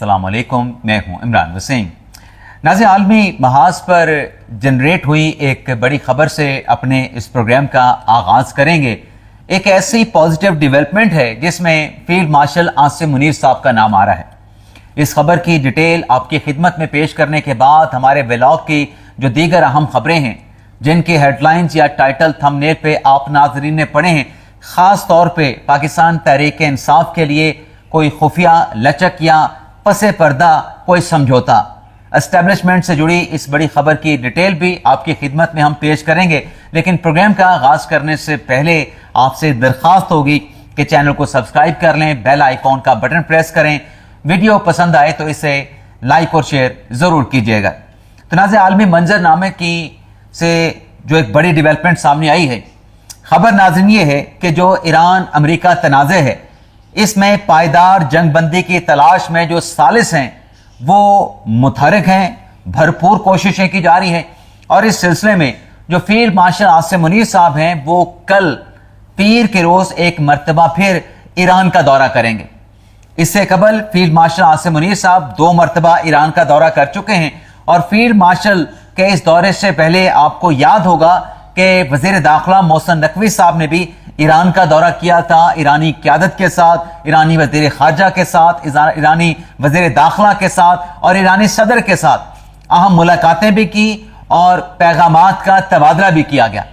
अस्सलाम वालेकुम, मैं हूं इमरान वसीम। नाज़रीन, आलमी महाज पर जनरेट हुई एक बड़ी खबर से अपने इस प्रोग्राम का आगाज़ करेंगे। एक ऐसी पॉजिटिव डेवलपमेंट है जिसमें फील्ड मार्शल आसिम मुनीर साहब का नाम आ रहा है। इस खबर की डिटेल आपकी खिदमत में पेश करने के बाद हमारे व्लॉग की जो दीगर अहम खबरें हैं जिनकी हेडलाइंस या टाइटल थंबनेल पे आप नाजरीन ने पढ़े हैं, ख़ास तौर पे पाकिस्तान तहरीक इंसाफ के लिए कोई खुफिया लचक या पसे पर्दा कोई समझौता, एस्टेब्लिशमेंट से जुड़ी इस बड़ी खबर की डिटेल भी आपकी खिदमत में हम पेश करेंगे। लेकिन प्रोग्राम का आगाज़ करने से पहले आपसे दरख्वास्त होगी कि चैनल को सब्सक्राइब कर लें, बेल आइकॉन का बटन प्रेस करें, वीडियो पसंद आए तो इसे लाइक और शेयर ज़रूर कीजिएगा। तो नाज़रीन, आलमी मंजरनामे की से जो एक बड़ी डेवलपमेंट सामने आई है, खबर नाज़रीन ये है कि जो ईरान अमेरिका तनाज़े है, इसमें पायदार जंगबंदी की तलाश में जो सालिस हैं वो मुतहरिक हैं, भरपूर कोशिशें की जा रही हैं। और इस सिलसिले में जो फील्ड मार्शल आसिम मुनीर साहब हैं वो कल पीर के रोज़ एक मरतबा फिर ईरान का दौरा करेंगे। इससे कबल फील्ड मार्शल आसिम मुनीर साहब 2 मरतबा ईरान का दौरा कर चुके हैं। और फील्ड मार्शल के इस दौरे से पहले आपको याद होगा कि वज़ीर दाखिला मोहसिन नकवी साहब ने भी ईरान का दौरा किया था, ईरानी क़यादत के साथ, ईरानी वज़ीर ख़ारजा के साथ, ईरानी वज़ीर दाखिला के साथ और ईरानी सदर के साथ अहम मुलाकातें भी की और पैगामात का तबादला भी किया गया।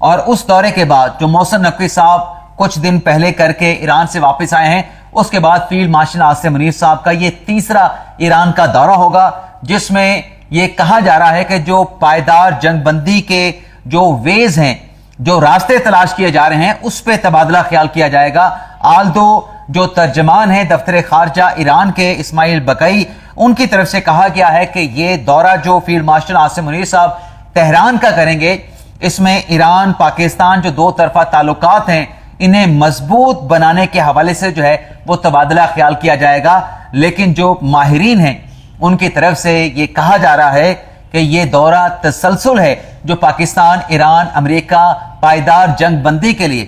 और उस दौरे के बाद जो मोहसिन नकवी साहब कुछ दिन पहले करके ईरान से वापस आए हैं, उसके बाद फील्ड मार्शल आसिम मुनीर साहब का ये तीसरा ईरान का दौरा होगा, जिसमें ये कहा जा रहा है कि जो पायदार जंगबंदी के जो वेज हैं, जो रास्ते तलाश किए जा रहे हैं, उस पर तबादला ख्याल किया जाएगा। आल्दो जो तर्जमान है दफ्तर खारजा ईरान के इस्माइल बकई, उनकी तरफ से कहा गया है कि ये दौरा जो फील्ड मार्शल आसिम मुनीर साहब तेहरान का करेंगे, इसमें ईरान पाकिस्तान जो 2 तरफा ताल्लुकात हैं इन्हें मजबूत बनाने के हवाले से जो है वो तबादला ख्याल किया जाएगा। लेकिन जो माहिरीन हैं उनकी तरफ से ये कहा जा रहा है कि ये दौरा तसलसल है जो पाकिस्तान, ईरान, अमेरिका पायदार जंगबंदी के लिए,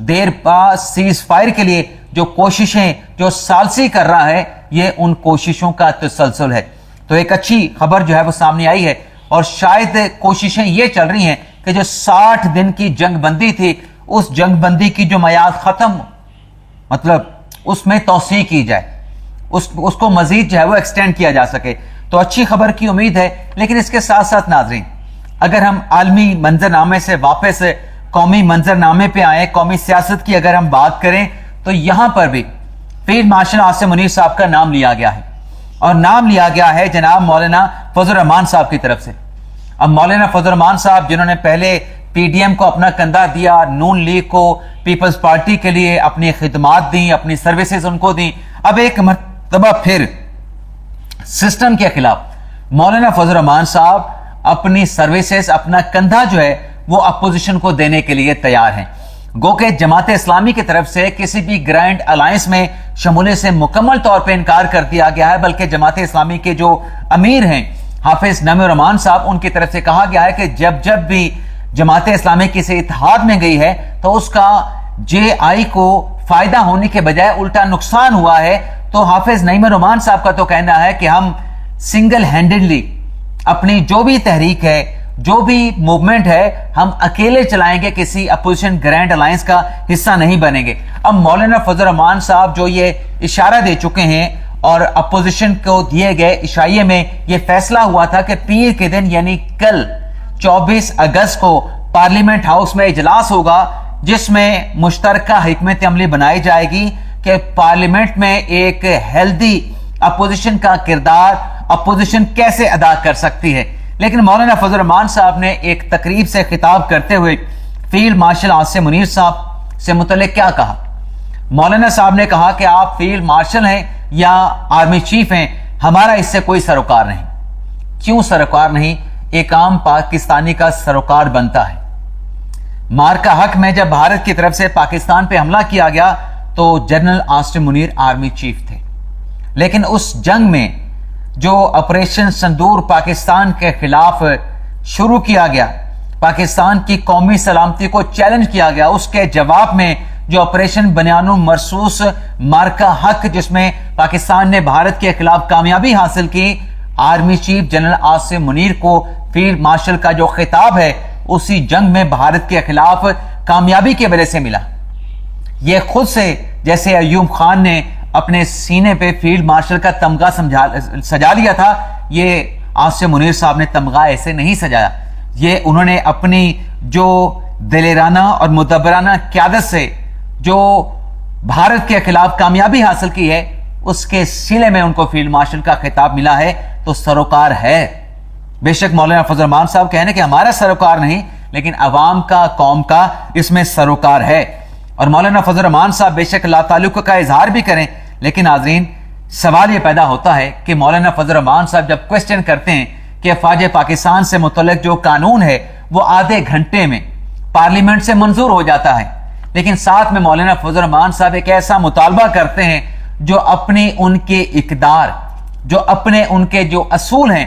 देर पा सीज फायर के लिए जो कोशिशें जो सालसी कर रहा है, ये उन कोशिशों का तसलसल है। तो एक अच्छी खबर जो है वो सामने आई है और शायद कोशिशें ये चल रही हैं कि जो 60 दिन की जंगबंदी थी, उस जंगबंदी की जो मयाद ख़त्म, मतलब उसमें तौसी की जाए, उसको मजीद जो है वो एक्सटेंड किया जा सके। तो अच्छी खबर की उम्मीद है। लेकिन इसके साथ साथ नाज़रीन, अगर हम आलमी मंजरनामे से वापस कौमी मंजरनामे पे आए, कौमी सियासत की अगर हम बात करें, तो यहां पर भी फील्ड मार्शल आसिम मुनीर साहब का नाम लिया गया है और नाम लिया गया है जनाब मौलाना फजल रहमान साहब की तरफ से। अब मौलाना फजल रहमान साहब जिन्होंने पहले पीडीएम को अपना कंधा दिया, नून लीग को, पीपल्स पार्टी के लिए अपनी खिदमात दी, अपनी सर्विसेज उनको दी, अब एक मरतबा फिर सिस्टम के खिलाफ मौलाना फजल रहमान साहब अपनी सर्विसेज, अपना कंधा जो है वो अपोजिशन को देने के लिए तैयार हैं। गो के जमात इस्लामी की तरफ से किसी भी ग्रैंड अलायंस में शमूलियत से मुकम्मल तौर पे इनकार कर दिया गया है, बल्कि जमात इस्लामी के जो अमीर हैं हाफिज नईमुर रहमान साहब, उनकी तरफ से कहा गया है कि जब भी जमात इस्लामी किसी इत्तेहाद में गई है तो उसका JI को फायदा होने के बजाय उल्टा नुकसान हुआ है। तो हाफिज नईमुर रहमान साहब का तो कहना है कि हम सिंगल हैंडेडली अपनी जो भी तहरीक है, जो भी मूवमेंट है, हम अकेले चलाएंगे, किसी अपोजिशन ग्रैंड अलायंस का हिस्सा नहीं बनेंगे। अब मौलाना फजल रहमान साहब जो ये इशारा दे चुके हैं और अपोजिशन को दिए गए इशारे में ये फैसला हुआ था कि पीर के दिन यानी कल 24 अगस्त को पार्लियामेंट हाउस में इजलास होगा, जिसमें मुश्तरका हिकमत अमली बनाई जाएगी कि पार्लियामेंट में एक हेल्दी अपोजिशन का किरदार अपोजिशन कैसे अदा कर सकती है। लेकिन मौलाना फजल रहमान साहब ने एक तकरीब से खिताब करते हुए फील्ड मार्शल आसिम मुनीर साहब से मुतल्लिक क्या कहा। मौलाना साहब ने कहा कि आप फील्ड मार्शल हैं या आर्मी चीफ हैं, हमारा इससे कोई सरोकार नहीं। क्यों सरोकार नहीं? एक आम पाकिस्तानी का सरोकार बनता है। मार्का हक में जब भारत की तरफ से पाकिस्तान पे हमला किया गया तो general Asim Munir army chief थे, लेकिन उस जंग में जो ऑपरेशन संदूर पाकिस्तान के खिलाफ शुरू किया गया, पाकिस्तान की कौमी सलामती को चैलेंज किया गया, उसके जवाब में जो ऑपरेशन बनियानुल मरसूस मार्का हक, जिसमें पाकिस्तान ने भारत के खिलाफ कामयाबी हासिल की, army chief general Asim Munir को फील्ड मार्शल का जो खिताब है उसी जंग में भारत के खिलाफ कामयाबी की वजह से मिला। यह खुद से, जैसे अयूब खान ने अपने सीने पे फील्ड मार्शल का तमगा सजा लिया था, ये आसिम मुनीर साहब ने तमगा ऐसे नहीं सजाया। ये उन्होंने अपनी जो दिलेराना और मुदब्बराना क़यादत से जो भारत के खिलाफ कामयाबी हासिल की है, उसके सिले में उनको फील्ड मार्शल का खिताब मिला है, तो सरोकार है। बेशक मौलाना फजल रहमान साहब कहने कि हमारा सरोकार नहीं, लेकिन अवाम का, कौम का इसमें सरोकार है। और मौलाना फजल रहमान साहब बेशक लाताल्लुक़ का इजहार भी करें, लेकिन नाज़रीन सवाल यह पैदा होता है कि मौलाना फजल रहमान साहब जब क्वेश्चन करते हैं कि अफ़वाज पाकिस्तान से मुतल्लिक़ जो कानून है वो आधे घंटे में पार्लियामेंट से मंजूर हो जाता है, लेकिन साथ में मौलाना फजल रहमान साहब एक ऐसा मुतालबा करते हैं जो अपनी उनके इक़दार, जो अपने उनके जो असूल हैं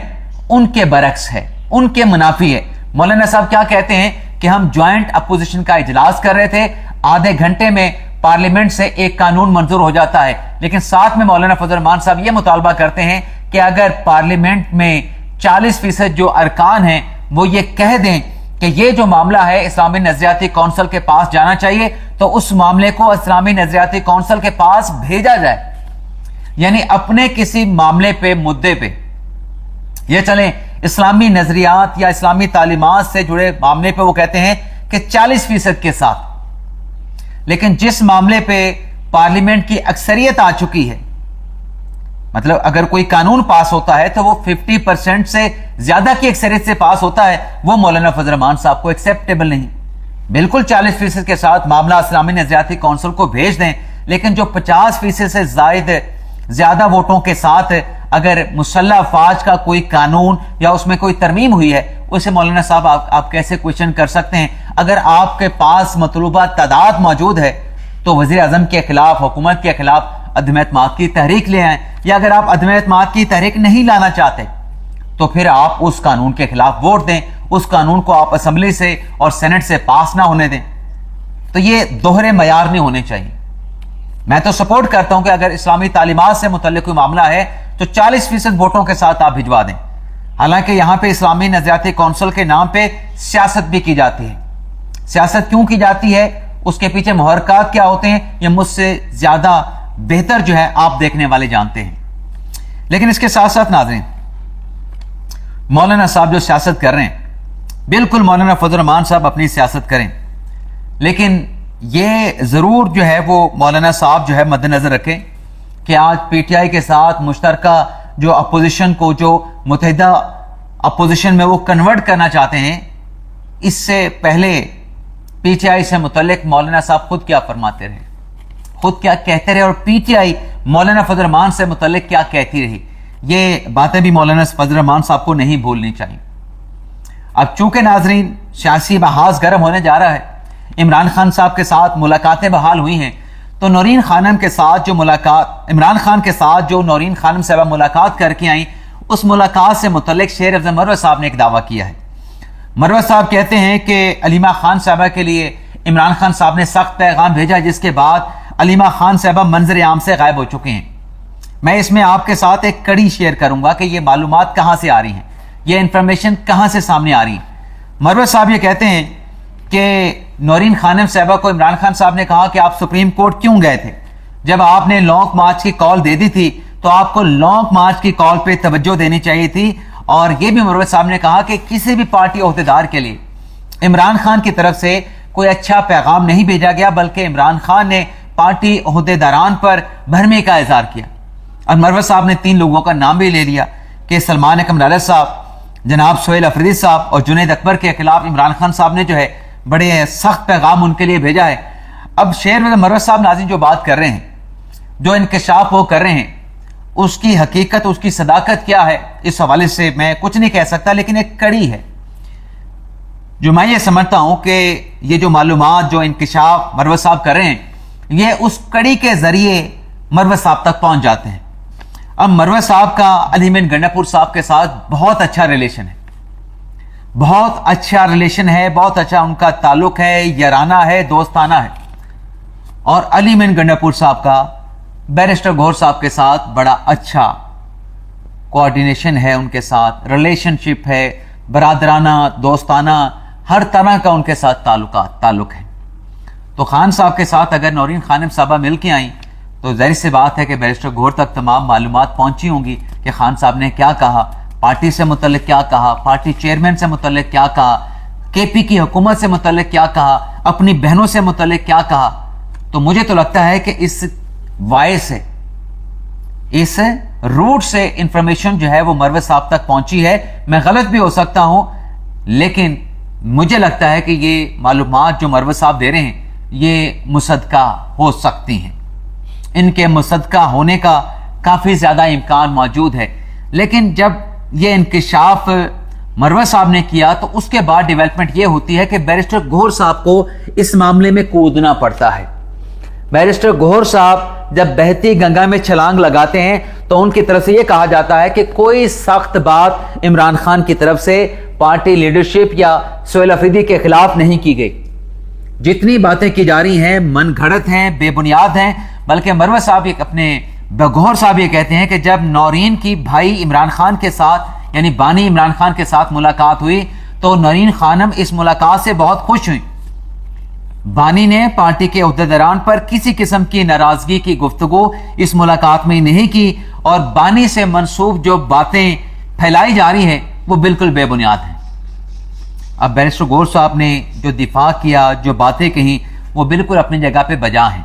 उनके बरक्स है, उनके मुनाफी है। मौलाना साहब क्या कहते हैं कि हम ज्वाइंट अपोजिशन का इजलास कर रहे थे, आधे घंटे में पार्लियामेंट से एक कानून मंजूर हो जाता है, लेकिन साथ में मौलाना फजल रहमान साहब ये मुतालबा करते हैं कि अगर पार्लियामेंट में 40% जो अरकान हैं वो ये कह दें कि ये जो मामला है इस्लामी नजरियाती कौंसिल के पास जाना चाहिए, तो उस मामले को इस्लामी नजरियाती कौंसिल के पास भेजा जाए। यानी अपने किसी मामले पे, मुद्दे पे, ये चलें इस्लामी नजरियात या इस्लामी तालीमात से जुड़े मामले पे वो कहते हैं कि 40% के साथ, लेकिन जिस मामले पे पार्लियामेंट की अक्सरियत आ चुकी है, मतलब अगर कोई कानून पास होता है तो वो 50% से ज्यादा की अक्सरियत से पास होता है, वो मौलाना फजल रहमान साहब को एक्सेप्टेबल नहीं। बिल्कुल 40% के साथ मामला इस्लामी नजरियाती कौंसिल को भेज दें, लेकिन जो 50% से ज्यादा वोटों के साथ अगर मुसल्लह अफवाज का कोई कानून या उसमें कोई तरमीम हुई है, उसे मौलाना साहब आप कैसे क्वेश्चन कर सकते हैं? अगर आपके पास मतलूबा तादाद मौजूद है तो वज़ीर आज़म के खिलाफ, हुकूमत के खिलाफ अदम एतमाद की तहरीक ले आए, या अगर आप अदम एतमाद की तहरीक नहीं लाना चाहते तो फिर आप उस कानून के खिलाफ वोट दें, उस कानून को आप असम्बली से और सेनेट से पास ना होने दें। तो ये दोहरे मयार नहीं होने चाहिए। मैं तो सपोर्ट करता हूं कि अगर इस्लामी तालीमात से मुतल्लिक कोई मामला है तो 40% वोटों के साथ आप भिजवा दें। हालांकि यहां पे इस्लामी नजरियाती कौंसिल के नाम पे सियासत भी की जाती है। सियासत क्यों की जाती है, उसके पीछे मुहर्रकात क्या होते हैं, ये मुझसे ज्यादा बेहतर जो है आप देखने वाले जानते हैं। लेकिन इसके साथ साथ नाज़रीन, मौलाना साहब जो सियासत कर रहे हैं, बिल्कुल मौलाना फजल रहमान साहब अपनी सियासत करें, लेकिन ये जरूर जो है वो मौलाना साहब जो है मद्देनजर रखें कि आज पीटीआई के साथ मुश्तरका जो अपोजिशन को, जो मुतहिदा अपोजिशन में वो कन्वर्ट करना चाहते हैं, इससे पहले पीटीआई से मुतल्लिक मौलाना साहब खुद क्या फरमाते रहे, खुद क्या कहते रहे, और पीटीआई मौलाना फजल रहमान से मुतल्लिक क्या कहती रही, ये बातें भी मौलाना फजल रहमान साहब को नहीं भूलनी चाहिए। अब चूंकि नाजरीन सियासी बहास गर्म होने जा रहा है, इमरान खान साहब के साथ मुलाकातें बहाल हुई हैं, तो नौरीन खानम के साथ जो मुलाकात, इमरान खान के साथ जो नौरीन खानम साहबा मुलाकात करके आई, उस मुलाकात से मुतल्लिक शेर अफजल मरवत साहब ने एक दावा किया है। मरवत साहब कहते हैं कि अलीमा खान साहबा के लिए इमरान खान साहब ने सख्त पैगाम भेजा, जिसके बाद अलीमा खान साहबा मंजर आम से गायब हो चुके हैं। मैं इसमें आपके साथ एक कड़ी शेयर करूंगा कि ये मालूमात कहां से आ रही हैं, ये इंफॉर्मेशन कहां से सामने आ रही है। मरवत साहब ये कहते हैं कि नौरीन खानम साहबा को इमरान खान साहब ने कहा कि आप सुप्रीम कोर्ट क्यों गए थे, जब आपने लॉन्ग मार्च की कॉल दे दी थी तो आपको लॉन्ग मार्च की कॉल पे तवज्जो देनी चाहिए थी। और यह भी मरवत साहब ने कहा कि किसी भी पार्टी ओहदेदार के लिए इमरान खान की तरफ से कोई अच्छा पैगाम नहीं भेजा गया, बल्कि इमरान खान ने पार्टी ओहदेदारान पर भरमे का इजहार किया। और मरवत साहब ने 3 लोगों का नाम भी ले लिया कि सलमान कमरालत साहब, जनाब सोहेल अफरीदी साहब और जुनैद अकबर के खिलाफ इमरान खान साहब ने जो है बड़े सख्त पैगाम उनके लिए भेजा है। अब शेर में मरवत साहब नाज़रीन जो बात कर रहे हैं, जो इंकशाफ वो कर रहे हैं, उसकी हकीकत, उसकी सदाकत क्या है, इस हवाले से मैं कुछ नहीं कह सकता, लेकिन एक कड़ी है जो मैं ये समझता हूं कि ये जो मालूमात, जो इंकशाफ मरवत साहब कर रहे हैं, ये उस कड़ी के जरिए मरवत साहब तक पहुंच जाते हैं। अब मरवत साहब का अलीमीन गंडापुर साहब के साथ बहुत अच्छा रिलेशन है, बहुत अच्छा रिलेशन है, बहुत अच्छा उनका ताल्लुक है, याराना है, दोस्ताना है। और अली मीन गंडापुर साहब का बैरिस्टर गौहर साहब के साथ बड़ा अच्छा कोऑर्डिनेशन है, उनके साथ रिलेशनशिप है, बरादराना दोस्ताना हर तरह का उनके साथ ताल्लुक है। तो खान साहब के साथ अगर नौरीन खानम साहबा मिल के आई तो जाहिर सी बात है कि बैरिस्टर गौहर तक तमाम मालूमात पहुंची होंगी कि खान साहब ने क्या कहा, पार्टी से मुतल्लिक क्या कहा, पार्टी चेयरमैन से मुतल्लिक क्या कहा, केपी की हुकूमत से मुतल्लिक क्या कहा, अपनी बहनों से मुतल्लिक क्या कहा। तो मुझे तो लगता है कि इस वाय से, इस रूट से इंफॉर्मेशन जो है वो मरवत साहब तक पहुंची है। मैं गलत भी हो सकता हूं, लेकिन मुझे लगता है कि ये मालूमात जो मरवत साहब दे रहे हैं ये मुसद्दका हो सकती हैं, इनके मुसद्दका होने का काफ़ी ज़्यादा इम्कान मौजूद है। लेकिन जब ये इंकिशाफ मरवत साहब ने किया तो उसके बाद डेवलपमेंट ये होती है कि बैरिस्टर गौहर साहब को इस मामले में कूदना पड़ता है। बैरिस्टर गौहर साहब जब बहती गंगा में छलांग लगाते हैं तो उनकी तरफ से ये कहा जाता है कि कोई सख्त बात इमरान खान की तरफ से पार्टी लीडरशिप या सोहेल अफरीदी के खिलाफ नहीं की गई। जितनी बातें की जा रही हैं मन घड़त हैं, बेबुनियाद हैं। बल्कि मरवत साहब एक अपने गौहर साहब ये कहते हैं कि जब नौरीन की भाई इमरान खान के साथ यानी बानी इमरान खान के साथ मुलाकात हुई तो नौरीन खानम इस मुलाकात से बहुत खुश हुई। बानी ने पार्टी के अहदेदारान पर किसी किस्म की नाराजगी की गुफ्तगू इस मुलाकात में नहीं की और बानी से मंसूब जो बातें फैलाई जा रही हैं वो बिल्कुल बेबुनियाद हैं। अब बैरिस्टर गौहर साहब ने जो दिफा किया, जो बातें कही, वो बिल्कुल अपनी जगह पे बजा हैं।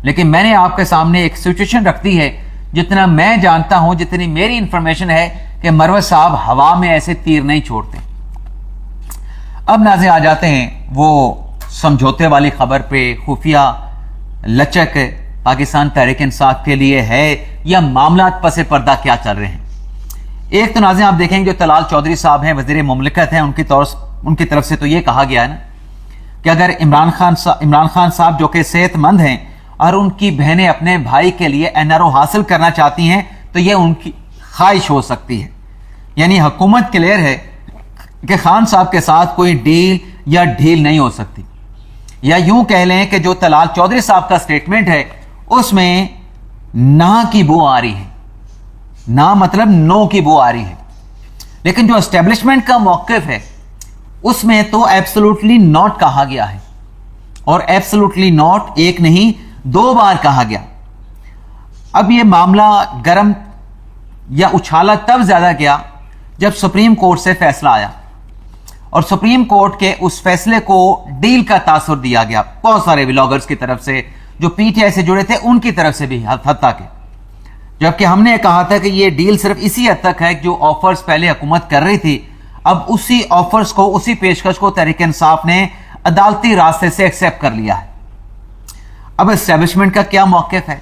लेकिन मैंने आपके सामने एक सिचुएशन रख दी है, जितना मैं जानता हूं, जितनी मेरी इंफॉर्मेशन है कि मरवत साहब हवा में ऐसे तीर नहीं छोड़ते। अब नाज़रीन आ जाते हैं वो समझौते वाली खबर पे। खुफिया लचक पाकिस्तान तहरीक इंसाफ के लिए है या मामला पसे पर्दा क्या चल रहे हैं। एक तो नाज़रीन आप देखेंगे जो तलाल चौधरी साहब हैं, वज़ीर मुमलिकत हैं, उनकी तरफ से तो ये कहा गया है ना कि अगर इमरान खान साहब जो कि सेहतमंद हैं और उनकी बहनें अपने भाई के लिए NRO हासिल करना चाहती हैं तो यह उनकी ख्वाहिश हो सकती है। यानी हुकूमत क्लियर है कि खान साहब के साथ कोई डील या ढील नहीं हो सकती। या यूं कह लें कि जो तलाल चौधरी साहब का स्टेटमेंट है उसमें ना की बू आ रही है, ना मतलब नो की बू आ रही है। लेकिन जो एस्टेब्लिशमेंट का मौक़िफ़ है उसमें तो एब्सोल्युटली नॉट कहा गया है, और एब्सोल्युटली नॉट एक नहीं 2 बार कहा गया। अब ये मामला गर्म या उछाला तब ज्यादा गया जब सुप्रीम कोर्ट से फैसला आया और सुप्रीम कोर्ट के उस फैसले को डील का तासुर दिया गया बहुत सारे व्लॉगर्स की तरफ से, जो PTI से जुड़े थे उनकी तरफ से भी हद तक। जबकि हमने कहा था कि ये डील सिर्फ इसी हद तक है जो ऑफर्स पहले हुकूमत कर रही थी, अब उसी ऑफर्स को, उसी पेशकश को तहरीक इंसाफ ने अदालती रास्ते से एक्सेप्ट कर लिया है। अब एस्टेब्लिशमेंट का क्या मौक़िफ़ है?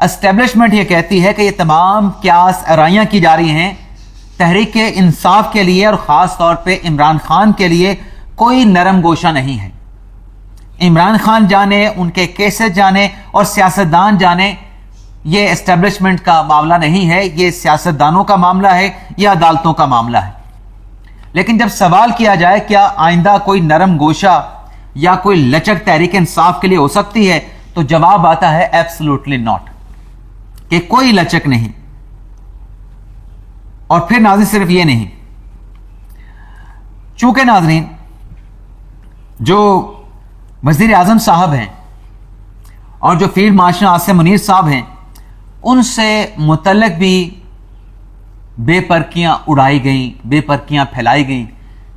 एस्टेब्लिशमेंट ये कहती है कि ये तमाम क्यास आराइयाँ की जा रही हैं तहरीक इंसाफ के लिए और ख़ास तौर पे इमरान खान के लिए कोई नरम गोशा नहीं है। इमरान खान जाने, उनके केसेस जाने और सियासतदान जाने, ये एस्टेब्लिशमेंट का मामला नहीं है, ये सियासतदानों का मामला है या अदालतों का मामला है। लेकिन जब सवाल किया जाए क्या आइंदा कोई नरम गोशा या कोई लचक तहरीक इंसाफ के लिए हो सकती है, तो जवाब आता है एब्सोल्युटली नॉट, कि कोई लचक नहीं। और फिर नाज़रीन सिर्फ ये नहीं, चूंकि नाज़रीन जो वज़ीर आज़म साहब हैं और जो फील्ड मार्शल आसिम मुनीर साहब हैं, उनसे मुतल्लिक भी बेपरकियां उड़ाई गई, बेपरकियां फैलाई गई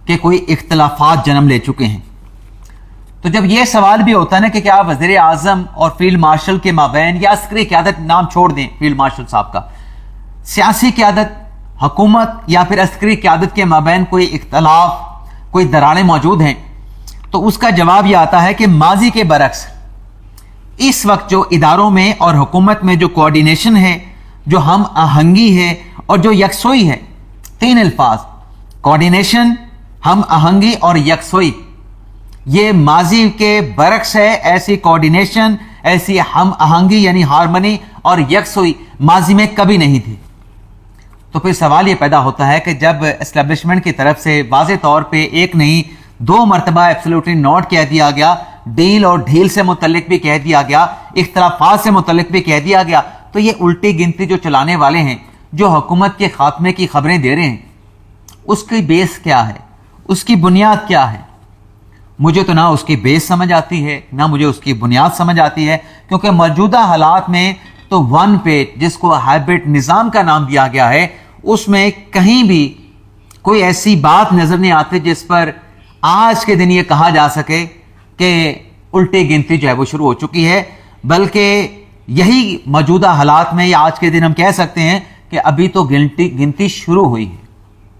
कि कोई इख्तलाफात जन्म ले चुके हैं। तो जब यह सवाल भी होता है ना कि क्या वज़ीर आज़म और फील्ड मार्शल के माबैन या अस्करी क़यादत, नाम छोड़ दें फील्ड मार्शल साहब का, सियासी क़यादत, हुकूमत या फिर अस्करी क़यादत के माबैन कोई इख्तलाफ, कोई दरारें मौजूद हैं, तो उसका जवाब यह आता है कि माजी के बरक्स इस वक्त जो इदारों में और हुकूमत में जो कोऑर्डिनेशन है, जो हम आहंगी है और जो यकसोई है, 3 अल्फाज कोऑर्डिनेशन, हम आहंगी और यकसोई, ये माजी के बरक्स है। ऐसी कोऑर्डिनेशन, ऐसी हम आहंगी यानी हारमनी और यकसोई माजी में कभी नहीं थी। तो फिर सवाल ये पैदा होता है कि जब एस्टेब्लिशमेंट की तरफ से वाज़े तौर पे एक नहीं 2 मरतबा एब्सोल्युटली नॉट कह दिया गया, ڈیل اور ڈھیل سے متعلق بھی کہہ دیا گیا, اختلافات سے متعلق بھی کہہ دیا گیا. تو یہ الٹی گنتی جو چلانے والے ہیں, جو حکومت کے خاتمے کی خبریں دے رہے ہیں, اس کی بیس کیا ہے, اس کی بنیاد کیا ہے؟ مجھے تو نہ اس کی بیس سمجھ آتی ہے, نہ مجھے اس کی بنیاد سمجھ آتی ہے, کیونکہ موجودہ حالات میں تو ون پیج, جس کو ہائبرڈ نظام کا نام دیا گیا ہے, اس میں کہیں بھی کوئی ایسی بات نظر نہیں آتی جس پر آج کے دن یہ کہا جا سکے کہ الٹی گنتی جو ہے وہ شروع ہو چکی ہے. بلکہ یہی موجودہ حالات میں یا آج کے دن ہم کہہ سکتے ہیں کہ ابھی تو گنتی شروع ہوئی ہے.